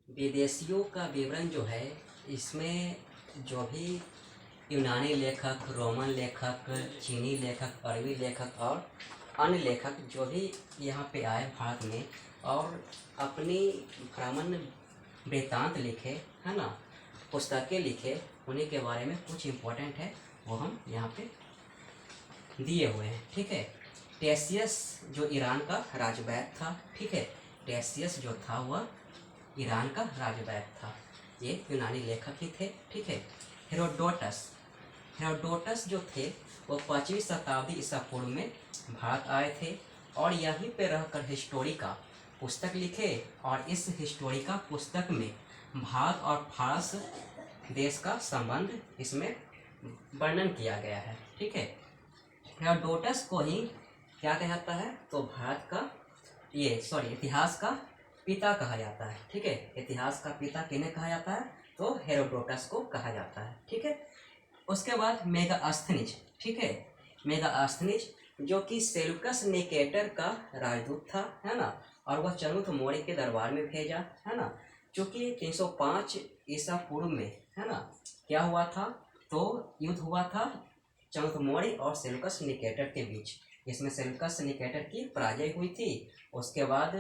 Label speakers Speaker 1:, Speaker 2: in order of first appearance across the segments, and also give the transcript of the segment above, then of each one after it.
Speaker 1: विदेशियों का विवरण जो है, इसमें जो भी यूनानी लेखक, रोमन लेखक, चीनी लेखक, अरबी लेखक और अन्य लेखक जो भी यहाँ पे आए भारत में और अपनी भ्रमण वृत्तांत लिखे, है ना, पुस्तकें लिखे, उन्हीं के बारे में कुछ इम्पोर्टेंट है वो हम यहाँ पे दिए हुए हैं। ठीक है। टेसियस जो ईरान का राजवैद था, ठीक है, टेसियस जो था वह ईरान का राजवैद था, ये यूनानी लेखक ही थे। ठीक है। हेरोडोटस, हेरोडोटस जो थे वो 5वीं शताब्दी ईसा पूर्व में भारत आए थे और यहीं पे रहकर हिस्टोरिका पुस्तक लिखे और इस हिस्टोरिका पुस्तक में भारत और फारस देश का संबंध इसमें वर्णन किया गया है। ठीक है। हेरोडोटस को ही क्या कहता है, तो भारत का इतिहास का पिता कहा जाता है। ठीक है। इतिहास का पिता किन्हें कहा जाता है, तो हेरोडोटस को कहा जाता है। ठीक है। उसके बाद मेगास्थनीज, ठीक है, मेगास्थनीज जो कि सेल्यूकस निकेटर का राजदूत था, है ना, और वह चंद्रगुप्त मौर्य के दरबार में भेजा, है ना, क्योंकि 305 ईसा पूर्व में, है ना, क्या हुआ था, तो युद्ध हुआ था चंद्रगुप्त मौर्य और सेल्यूकस निकेटर के बीच। इसमें सेल्यूकस निकेटर की पराजय हुई थी, उसके बाद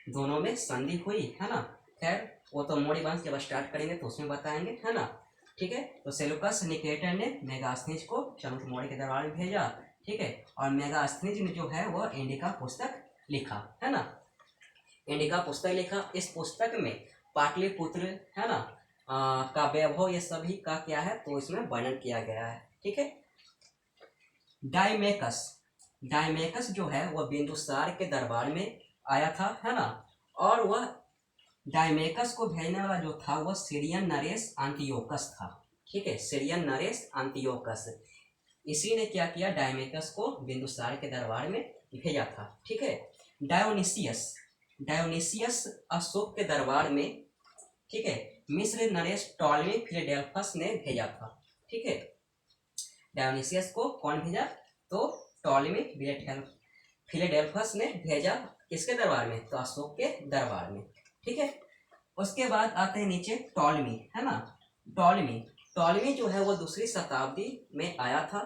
Speaker 1: दोनों में संधि हुई, है ना। खैर वो तो मौर्य वंश जब स्टार्ट करेंगे तो उसमें बताएंगे, है ना। ठीक है। तो सेल्यूकस निकेटर ने मेगास्थनीज को चंद्रगुप्त मौर्य के दरबार में भेजा। ठीक है। और मेगास्थनीज ने जो है वह इंडिका पुस्तक लिखा, है ना, इंडिका पुस्तक लिखा। इस पुस्तक में पाटलिपुत्र, है ना, का वैभव, ये सभी का क्या है, तो इसमें वर्णन किया गया है। ठीक है। डायमेकस, डायमेकस जो है वह बिंदुसार के दरबार में आया था, है ना, और वह डायमेकस को भेजने वाला जो था वह सीरियन नरेश अंतियोकस था। ठीक है। सीरियन नरेश अंतियोकस, इसी ने क्या किया, डायमेकस को बिंदुसार के दरबार में भेजा था। ठीक है। डायोनिसियस, डायोनिसियस अशोक के दरबार में, ठीक है, मिस्र नरेश टॉलमी फिलाडेल्फस ने भेजा था। ठीक है। डायोनिसियस को कौन भेजा, तो टॉलमी फिलाडेल्फस ने भेजा, किसके दरबार में, तो अशोक के दरबार में। ठीक है। उसके बाद आते हैं नीचे टॉलमी, है ना, टॉलमी, टॉलमी जो है वो 2री शताब्दी में आया था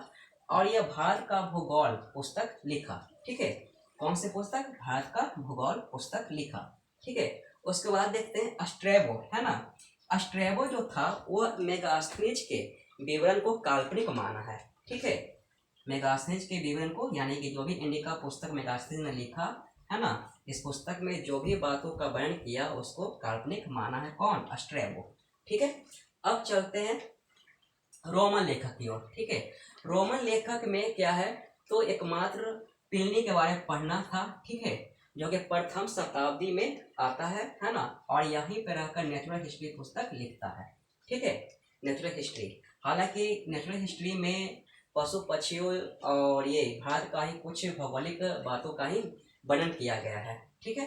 Speaker 1: और यह भारत का भूगोल पुस्तक लिखा। ठीक है। कौन सी पुस्तक, भारत का भूगोल पुस्तक लिखा। ठीक है। उसके बाद देखते हैं स्ट्रैबो, है ना, स्ट्रैबो जो था वो मेगास्थनीज के विवरण को काल्पनिक माना है। ठीक है। मेगास्थनीज के विवरण को, यानी कि जो भी इंडिका पुस्तक मेगास्थनीज ने लिखा, है ना, इस पुस्तक में जो भी बातों का वर्णन किया उसको काल्पनिक माना है, कौन, स्ट्रैबो। ठीक है। अब चलते हैं रोमन लेखक की ओर। ठीक है। रोमन लेखक में क्या है, तो एकमात्र प्लिनी के बारे में पढ़ना था। ठीक है। जो कि प्रथम शताब्दी में आता है ना, और यहीं पर रहकर नेचुरल हिस्ट्री पुस्तक लिखता है। ठीक है। नेचुरल हिस्ट्री, हालांकि नेचुरल हिस्ट्री में पशु पक्षियों और ये भारत का ही कुछ भौगोलिक बातों का ही वर्णन किया गया है। ठीक है।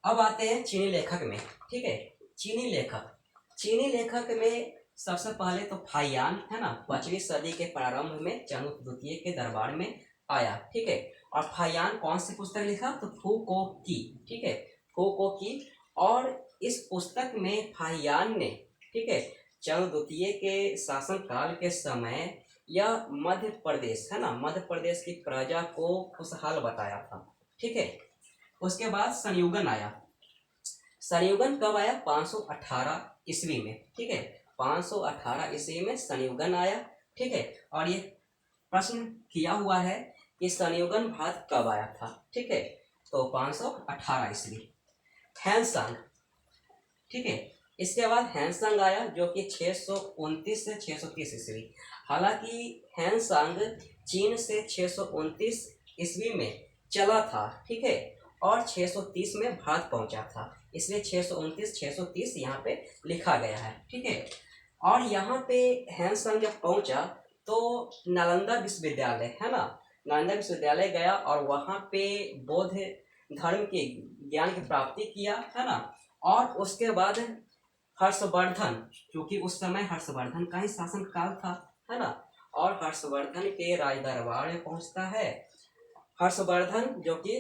Speaker 1: अब आते हैं चीनी लेखक में। ठीक है। चीनी लेखक, चीनी लेखक में सबसे पहले तो फाइयान, है ना, 5वीं सदी के प्रारंभ में चंद्रगुप्त द्वितीय के दरबार में आया। ठीक है। और फाइयान कौन सी पुस्तक लिखा, तो फूको की। ठीक है। फूको की, और इस पुस्तक में फाइयान ने, ठीक है, चंद्रगुप्त द्वितीय के शासनकाल के समय यह मध्य प्रदेश, है ना, मध्य प्रदेश की प्रजा को खुशहाल बताया था। ठीक है। उसके बाद संयुगन आया। संयुगन कब आया, 518 ईस्वी में। ठीक है। 518 ईस्वी में संयुगन आया। ठीक है। और ये प्रश्न किया हुआ है कि संयुगन भारत कब आया था। ठीक है। तो 518 ईस्वी। हैंसंग, ठीक है, इसके बाद हैंसंग आया जो कि 629 से 630 ईस्वी। हालांकि हैंसंग चीन से 629 ईस्वी में चला था। ठीक है। और 630 में भारत पहुंचा था, इसलिए 629 630 यहाँ पे लिखा गया है। ठीक है। और यहाँ पे हैंसंग जब पहुंचा तो नालंदा विश्वविद्यालय, है ना, नालंदा विश्वविद्यालय गया और वहाँ पे बौद्ध धर्म के ज्ञान की प्राप्ति किया, है ना। और उसके बाद हर्षवर्धन, क्योंकि उस समय हर्षवर्धन का ही शासन काल था, है ना, और हर्षवर्धन के राज दरबार में पहुंचता है। हर्षवर्धन जो कि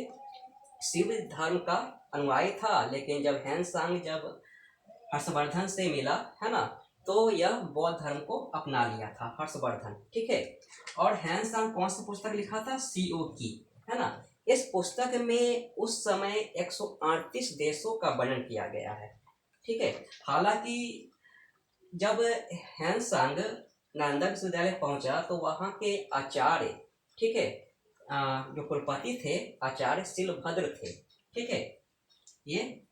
Speaker 1: शिव धर्म का अनुयायी था, लेकिन जब ह्वेनसांग जब हर्षवर्धन से मिला, है ना, तो यह बौद्ध धर्म को अपना लिया था हर्षवर्धन, ठीक है। और ह्वेनसांग कौन सी पुस्तक लिखा था? सीओ की, है ना। इस पुस्तक में उस समय 138 देशों का वर्णन किया गया है, ठीक है। हालांकि जब ह्वेनसांग नालंदा विश्वविद्यालय पहुंचा तो वहाँ के आचार्य, ठीक है, जो कुलपति थे आचार्य शिलभद्र थे, ठीक है। ये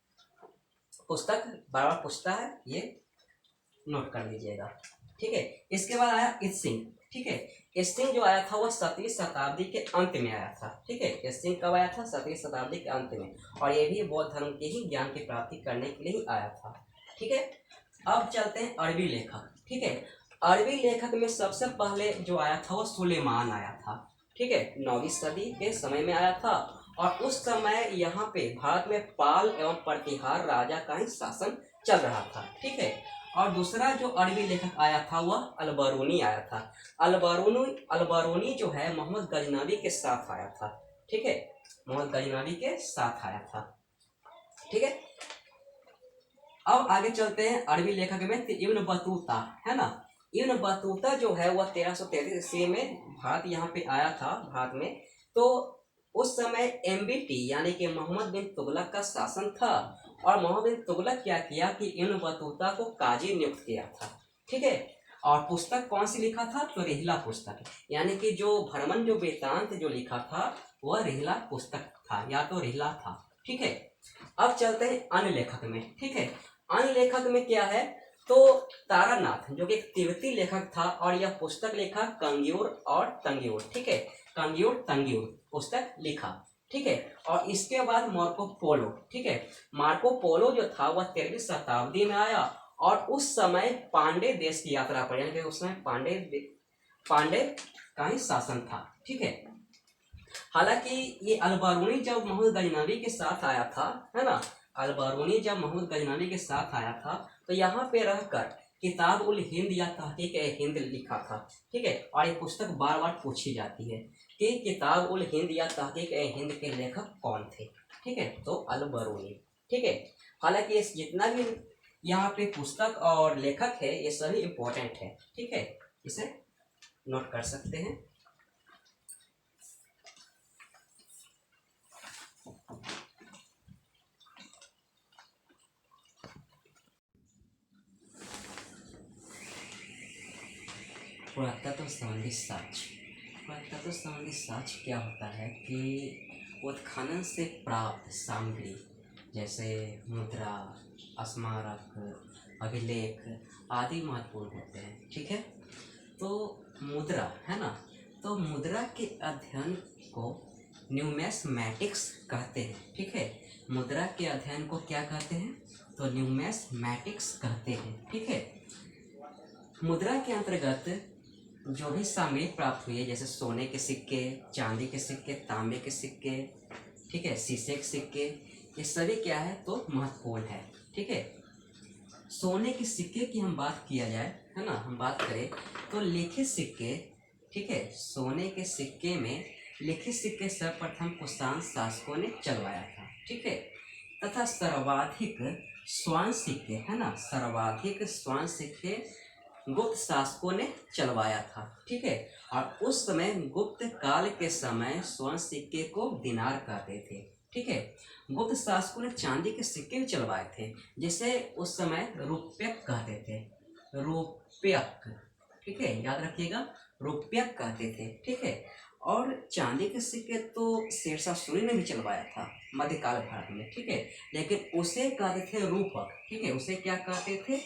Speaker 1: पुस्तक बार बार पूछता है, ये नोट कर लीजिएगा, ठीक है। इसके बाद आया इत्सिंग, ठीक है। इत्सिंग जो आया था वह 7वीं शताब्दी के अंत में आया था, ठीक है। इत्सिंग कब आया था? 7वीं शताब्दी के अंत में, और ये भी बौद्ध धर्म के ही ज्ञान की प्राप्ति करने के लिए ही आया था, ठीक है। अब चलते हैं अरबी लेखक, ठीक है। अरबी लेखक में सबसे पहले जो आया था वह सुलेमान आया था, ठीक है। 9वीं सदी के समय में आया था, और उस समय यहाँ पे भारत में पाल एवं प्रतिहार राजा का ही शासन चल रहा था, ठीक है। और दूसरा जो अरबी लेखक आया था वह अलबरूनी आया था। अलबरूनी जो है मोहम्मद गजनवी के साथ आया था, ठीक है। मोहम्मद गजनवी के साथ आया था, ठीक है। अब आगे चलते हैं अरबी लेखक में इब्न बतूता, है ना। इब्न बतूता जो है वह 1333 ईस्वी में भारत यहाँ पे आया था, भारत में। तो उस समय MBT यानी कि मोहम्मद बिन तुगलक का शासन था, और मोहम्मद बिन तुगलक क्या किया कि इब्न बतूता को काजी नियुक्त किया था, ठीक है। और पुस्तक कौन सी लिखा था? तो रिहला पुस्तक, यानी कि जो भ्रमण जो वृत्तांत जो लिखा था वह रिहला पुस्तक था, या तो रिहला था, ठीक है। अब चलते हैं अन्य लेखक में, ठीक है। अन्य लेखक में क्या है? तो तारानाथ जो कि एक तिब्बती लेखक था, और यह पुस्तक लिखा कंग्यूर और तंग्यूर, ठीक है। कंग्यूर तंग्यूर पुस्तक लिखा, ठीक है। और इसके बाद मार्को पोलो, ठीक है। मार्को पोलो जो था वह 13वीं शताब्दी में आया, और उस समय पांडे देश की यात्रा पर, यानी कि उस समय पांडे का ही शासन था, ठीक है। हालांकि ये अलबरूनी जब मोहम्मद गजनवी के साथ आया था, है ना, अलबरूनी जब मोहम्मद गजनवी के साथ आया था तो यहाँ पे रहकर किताब उल हिंद या तहकीक ए हिंद लिखा था, ठीक है। और ये पुस्तक बार बार पूछी जाती है कि किताब उल हिंद या तहकीक ए हिंद के लेखक कौन थे, ठीक है। तो अलबरूनी, ठीक है। हालांकि ये जितना भी यहाँ पे पुस्तक और लेखक है ये सभी इम्पोर्टेंट है, ठीक है। इसे नोट कर सकते हैं। पुरातत्व संबंधी साक्ष्य। पुरातत्व संबंधी साक्ष्य क्या होता है कि उत्खनन से प्राप्त सामग्री जैसे मुद्रा, स्मारक, अभिलेख आदि महत्वपूर्ण होते हैं, ठीक है। तो मुद्रा, है ना, तो मुद्रा के अध्ययन को न्यूमिस्मैटिक्स कहते हैं, ठीक है। मुद्रा के अध्ययन को क्या कहते हैं? तो न्यूमिस्मैटिक्स कहते हैं, ठीक है। मुद्रा के अंतर्गत जो भी सामग्री प्राप्त हुई है, जैसे सोने के सिक्के, चांदी के सिक्के, तांबे के सिक्के, ठीक है, शीशे के सिक्के, ये सभी क्या है? तो महत्वपूर्ण है, ठीक है। सोने के सिक्के की हम बात किया जाए, है ना, हम बात करें तो लिखित सिक्के, ठीक है, सोने के सिक्के में लिखित सिक्के सर्वप्रथम कुषाण शासकों ने चलवाया था, ठीक है। तथा सर्वाधिक स्वर्ण सिक्के, है ना, सर्वाधिक स्वर्ण सिक्के गुप्त शासकों ने चलवाया था, ठीक है। और उस समय गुप्त काल के समय स्वर्ण सिक्के को दिनार कहते थे, ठीक है। गुप्त शासकों ने चांदी के सिक्के भी चलवाए थे, जिसे उस समय रुपयक कहते थे, रुपयक, ठीक है, याद रखिएगा, रुपयक कहते थे, ठीक है। और चांदी के सिक्के तो शेरशाह सूरी ने भी चलवाया था मध्यकाल भारत में, ठीक है, लेकिन उसे कहते थे रूपक, ठीक है, उसे क्या कहते थे?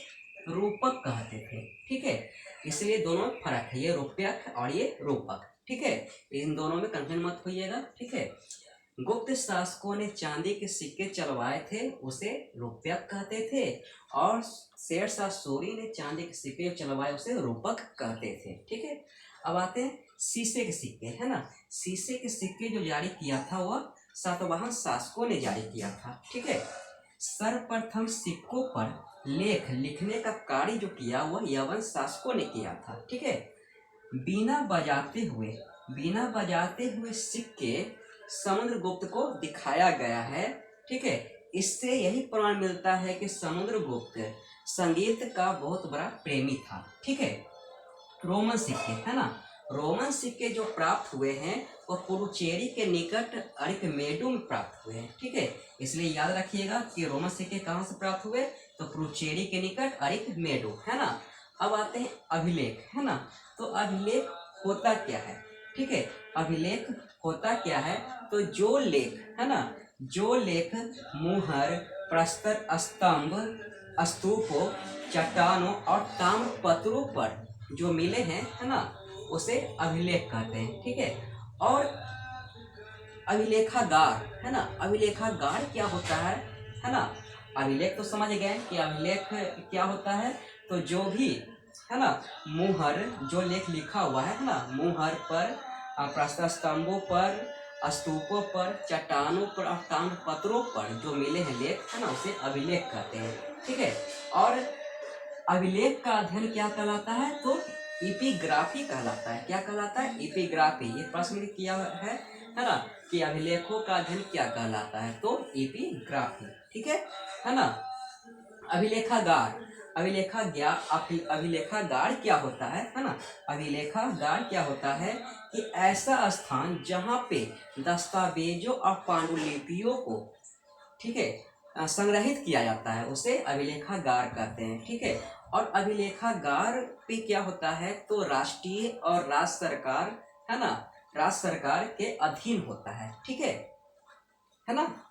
Speaker 1: रूपक कहते थे, ठीक है। इसलिए दोनों में फर्क है, ये रुपयक और ये रूपक, ठीक है। इन दोनों में कंफ्यूजन मत होइएगा, ठीक है। गुप्त शासकों ने चांदी के सिक्के चलवाए थे, उसे रुपयक कहते थे, और शेरशाह सूरी ने चांदी के सिक्के चलवाए, उसे रूपक कहते थे, ठीक है। अब आते हैं शीशे के सिक्के, है ना। शीशे के सिक्के जो जारी किया था वह सातवाहन शासकों ने जारी किया था, ठीक है। सर्वप्रथम सिक्कों पर लेख लिखने का कार्य जो किया वह यवन शासकों ने किया था, ठीक है। बिना बजाते हुए सिक्के समुद्रगुप्त को दिखाया गया है। ठीक है, इससे यही प्रमाण मिलता है कि समुद्रगुप्त संगीत का बहुत बड़ा प्रेमी था। ठीक है, रोमन सिक्के, है ना, रोमन सिक्के जो प्राप्त हुए हैं वो पुडुचेरी के निकट अरिकमेडु में प्राप्त हुए हैं। ठीक है, इसलिए याद रखिएगा कि रोमन सिक्के कहाँ से प्राप्त हुए, तो पुडुचेरी के निकट अरिकमेडु, है ना। अब आते हैं अभिलेख, है ना। तो अभिलेख होता क्या है? ठीक है, अभिलेख होता क्या है, तो जो लेख, है ना, जो लेख मुहर, प्रस्तर, स्तंभ, स्तूपों, चट्टानों और ताम्रपत्रों पर जो मिले हैं, है ना, उसे अभिलेख कहते हैं। ठीक है, और अभिलेखागार, है ना, अभिलेखागार क्या होता है ना। अभिलेख तो समझ गए कि अभिलेख क्या होता है, तो जो भी, है ना, मुहर, जो लेख लिखा हुआ है ना, मुहर पर, प्रस्तर स्तंभों पर, स्तूपों पर, चट्टानों पर और ताम्रपत्रों पर जो मिले हैं लेख, है ना, उसे अभिलेख कहते हैं। ठीक है, और अभिलेख का अध्ययन क्या कहलाता है, तो एपिग्राफी कहलाता है। क्या कहलाता है? एपिग्राफी। ये प्रश्न किया है ना, कि अभिलेखों का अध्ययन क्या कहलाता है, तो एपिग्राफी। ठीक है ना। अभिलेखागार, अभिलेखागार क्या होता है ना। अभिलेखागार क्या होता है कि ऐसा स्थान जहाँ पे दस्तावेजों और पांडुलिपियों को, ठीक है, संग्रहित किया जाता है, उसे अभिलेखागार कहते हैं। ठीक है, और अभिलेखागार पे क्या होता है, तो राष्ट्रीय और राज्य सरकार, है ना, राज्य सरकार के अधीन होता है। ठीक है ना।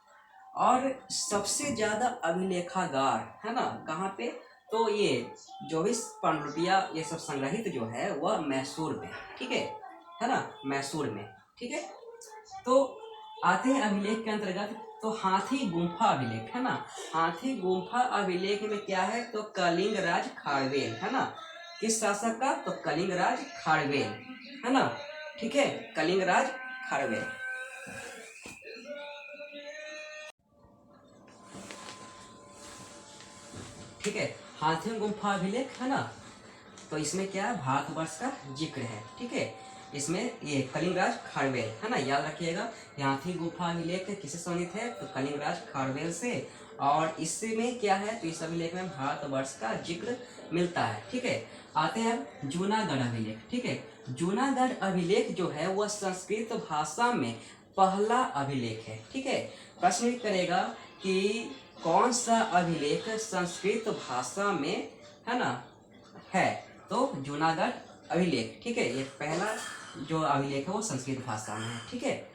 Speaker 1: और सबसे ज्यादा अभिलेखागार, है ना, कहाँ पे, तो ये 24 पांडुलिपियां ये सब संग्रहित जो है वह मैसूर में। ठीक है ना, मैसूर में। ठीक है, तो आते हैं अभिलेख के अंतर्गत, तो हाथी गुम्फा अभिलेख, है ना। हाथी गुम्फा अभिलेख में क्या है, तो कलिंग राज खारवेल, है ना। किस शासक का, तो कलिंग राज खारवेल, है ना। ठीक है, कलिंग राज खारवेल। ठीक है, हाथी गुम्फा अभिलेख, है ना, तो इसमें क्या है, भारतवर्ष का जिक्र है। ठीक है, इसमें ये कलिंग राज खारवेल, है ना, याद रखिएगा। हाथी गुफा अभिलेख किससे संबंधित है, तो कलिंग राज खारवेल से। और इसमें क्या है, तो इस अभिलेख में भारतवर्ष का जिक्र मिलता है। ठीक है, आते हैं जूनागढ़ अभिलेख। ठीक है, जूनागढ़ अभिलेख जो है वह संस्कृत भाषा में पहला अभिलेख है। ठीक है, प्रश्न भी करेगा कि कौन सा अभिलेख संस्कृत भाषा में, है ना, है, तो जूनागढ़ अभिलेख। ठीक है, ये पहला जो अभिलेख है वो संस्कृत भाषा में है। ठीक है,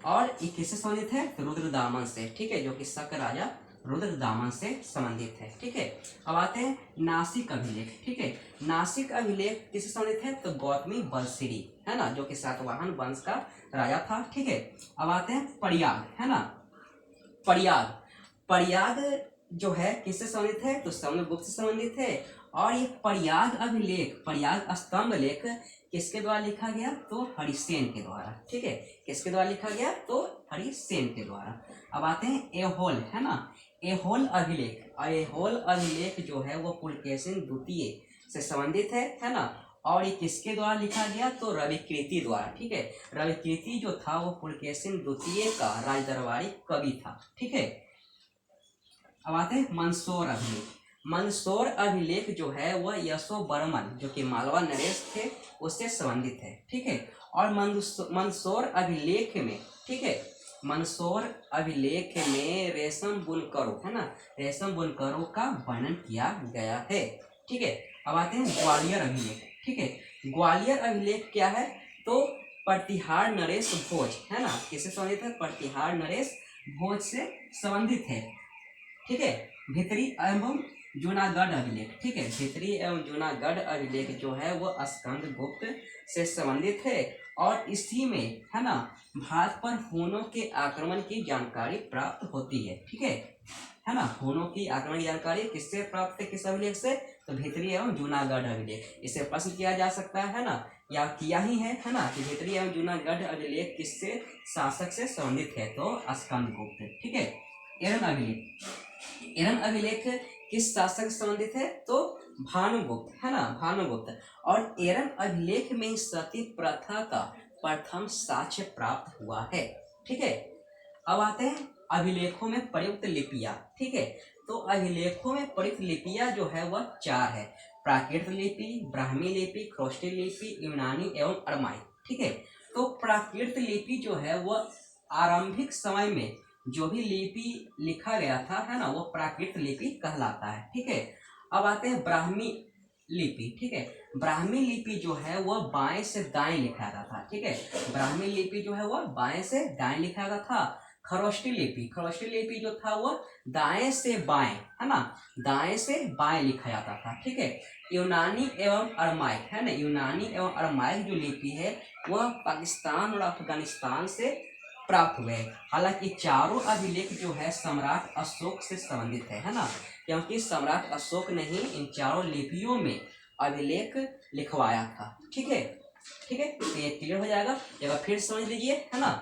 Speaker 1: और ये किससे संबंधित है, तो रुद्रदामन से। ठीक है, जो कि शक राजा रुद्रदामन से संबंधित है। ठीक है, अब आते हैं नासिक अभिलेख। ठीक है, नासिक अभिलेख किससे संबंधित है, तो गौतमी बलसिरी, है ना, जो कि सातवाहन वंश का राजा था। ठीक है, अब आते हैं प्रयाग, है ना। प्रयाग, प्रयाग जो है किससे संबंधित है, तो समुद्रगुप्त से संबंधित है। और ये प्रयाग अभिलेख, प्रयाग स्तंभ लेख किसके द्वारा लिखा गया, तो हरिसेन के द्वारा। ठीक है, किसके द्वारा लिखा गया, तो हरिसेन के द्वारा। अब आते हैं एहोल, है ना, एहोल अभिलेख। और एहोल अभिलेख जो है वो पुलकेशिन द्वितीय से संबंधित है ना। और ये किसके द्वारा लिखा गया, तो रविकृति द्वारा। ठीक है, रविकृति जो था वो पुलकेशिन द्वितीय का राजदरबारी कवि था। ठीक है, अब आते हैं मंदसौर अभिलेख। मंदसौर अभिलेख जो है वह यशोवर्मन, जो कि मालवा नरेश थे, उससे संबंधित है। ठीक है, और मंदसौर अभिलेख में, ठीक है, मंदसौर अभिलेख में रेशम बुनकरों, है ना, रेशम बुनकरों का वर्णन किया गया है। ठीक है, अब आते हैं ग्वालियर अभिलेख। ठीक है, ग्वालियर अभिलेख क्या है, तो प्रतिहार नरेश भोज, है ना, किससे संबंधित है, प्रतिहार नरेश भोज से संबंधित है। ठीक है, भितरी एवं जूनागढ़ अभिलेख। ठीक है, भितरी एवं जूनागढ़ अभिलेख जो है वो स्कंदगुप्त से संबंधित है। और इसी में, है ना, भारत पर हुनों के आक्रमण की जानकारी प्राप्त होती है। ठीक है ना, हुनों की आक्रमण की जानकारी किससे प्राप्त है, किस अभिलेख से, तो भितरी एवं जूनागढ़ अभिलेख। इससे प्रश्न किया जा सकता है ना, या किया ही है ना, कि भितरी एवं जूनागढ़ अभिलेख किससे शासक से संबंधित है, तो स्कंदगुप्त। ठीक है, एरन अभिलेख, एरन अभिलेख किस शासक से संबंधित है, तो भानुगुप्त, है ना, भानुगुप्त। और एरन अभिलेख में सती प्रथा का प्रथम साक्ष्य प्राप्त हुआ है। ठीक है। अब आते हैं अभिलेखों में प्रयुक्त लिपियां। ठीक है, तो अभिलेखों में प्रयुक्त लिपियां जो है वह 4 है। प्राकृत लिपि, ब्राह्मी लिपि, खरोष्टी लिपि, यूनानी एवं अरमाई। ठीक है, तो प्राकृत लिपि जो है वह आरंभिक समय में जो भी लिपि लिखा गया था, है ना, वो प्राकृत लिपि कहलाता है। ठीक है, अब आते हैं ब्राह्मी लिपि। ठीक है, ब्राह्मी लिपि जो है वह बाएं से दाएं लिखा जाता था। ठीक है, ब्राह्मी लिपि जो है वह बाएं से दाएं लिखा जाता था। खरोष्टी लिपि जो था वह दाएं से बाएं, है ना, दाएं से बाएं लिखा जाता था। ठीक है, यूनानी एवं अरमाइक, है ना, यूनानी एवं अरमाइक जो लिपि है वह पाकिस्तान और अफगानिस्तान से प्राप्त हुए। हालांकि चारों अभिलेख जो है सम्राट अशोक से संबंधित है ना, क्योंकि सम्राट अशोक ने ही इन चारों लिपियों में अभिलेख लिखवाया था। ठीक है, ठीक है, तो ये क्लियर हो जाएगा। एक बार फिर समझ लीजिए, है ना।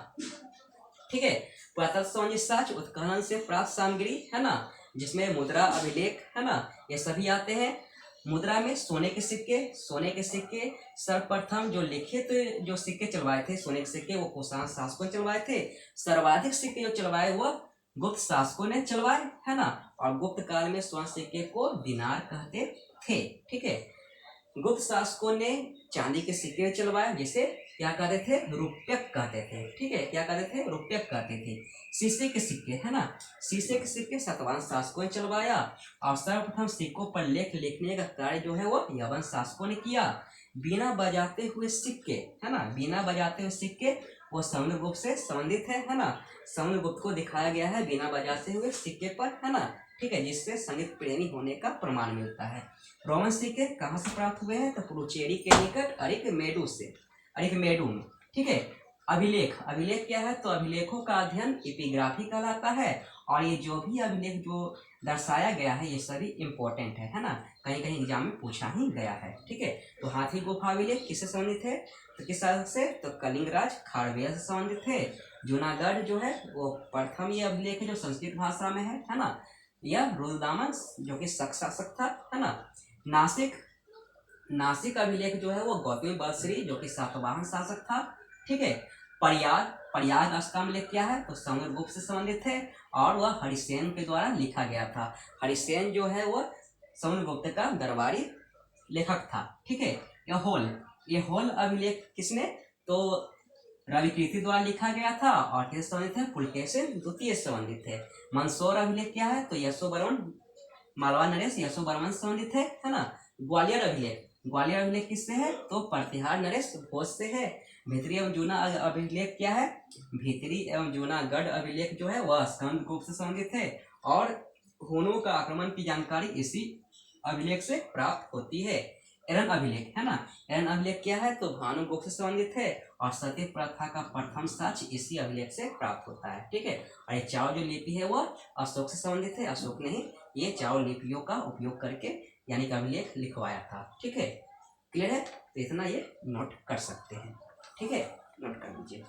Speaker 1: ठीक है, पुरातत्व साक्ष्य उत्खनन से प्राप्त सामग्री, है ना, जिसमें मुद्रा, अभिलेख, है ना, ये सभी आते हैं। मुद्रा में सोने के सिक्के सर्वप्रथम जो लिखित जो सिक्के चलवाए थे सोने के सिक्के वो कुषाण शासकों ने चलवाए थे। सर्वाधिक सिक्के जो चलवाए वो गुप्त शासकों ने चलवाए, है ना, और गुप्त काल में स्वर्ण सिक्के को दिनार कहते थे। ठीक है, गुप्त शासकों ने चांदी के सिक्के चलवाए, जिसे क्या कहते थे, रुपयक कहते थे। ठीक है, क्या कहते थे, रुपयक कहते थे। शीशे के सिक्के, है ना, शीशे के सिक्के सातवाहन शासकों ने चलवाया, और सर्वप्रथम सिक्कों पर लेख लिखने का कार्य जो है वो यवन शासकों ने किया। बीना बजाते हुए सिक्के, है ना, बीना बजाते हुए सिक्के वो समुद्रगुप्त से संबंधित है ना, समुद्रगुप्त को दिखाया गया है बिना बजाते हुए सिक्के पर, है ना। ठीक है, जिससे संगीत प्रेमी होने का प्रमाण मिलता है। रोमन सिक्के कहाँ से प्राप्त हुए हैं, तो पुडुचेरी के निकट अरिकमेडु में। ठीक है, अभिलेख क्या है, तो अभिलेखों का अध्ययन एपिग्राफी कहलाता है, और ये जो भी अभिलेख जो दर्शाया गया है ये सभी इंपॉर्टेंट है ना, कहीं कहीं एग्जाम में पूछा ही गया है। ठीक है, तो हाथी गुफा अभिलेख किससे संबंधित है, तो किस शासक से, तो कलिंगराज खारवेल से संबंधित है। जूनागढ़ जो है वो प्रथम ये अभिलेख है जो संस्कृत भाषा में है ना, यह रुद्रदामन जो कि शक शासक था, है ना। नासिक अभिलेख जो है वो गौतमी बलश्री जो कि सातवाहन शासक था। ठीक है, प्रयाग अष्टामलेख क्या है, तो समुद्रगुप्त से संबंधित है, और वह हरिसेन के द्वारा लिखा गया था। हरिसेन जो है वह समुद्रगुप्त का दरबारी लेखक था। ठीक है, ये होल अभिलेख किसने, तो रविकीर्ति द्वारा लिखा गया था, और किससे संबंधित है, पुलकेशिन द्वितीय से संबंधित है। मंदसौर अभिलेख क्या है, तो यशोवर्मन मालवा नरेश यशोवर्मन से संबंधित है ना। ग्वालियर अभिलेख किससे है, तो प्रतिहार नरेश भोज से है। भीतरी एवं जूना अभिलेख क्या है, भीतरी एवं जूनागढ़ अभिलेख जो है वह स्कंदगुप्त से संबंधित है, और हुनों का आक्रमण की जानकारी इसी अभिलेख से प्राप्त होती है। एरन अभिलेख, है ना, एरन अभिलेख क्या है, तो भानुगुप्त से संबंधित है, और सती प्रथा का प्रथम साक्ष्य इसी अभिलेख से प्राप्त होता है। ठीक है, और ये चारों जो लिपि है वह अशोक से संबंधित है, अशोक ने ही ये चारों लिपियों का उपयोग करके यानी कि अभिलेख लिखवाया था। ठीक है, क्लियर है, तो इतना ये नोट कर सकते हैं। ठीक है, नोट कर लीजिए।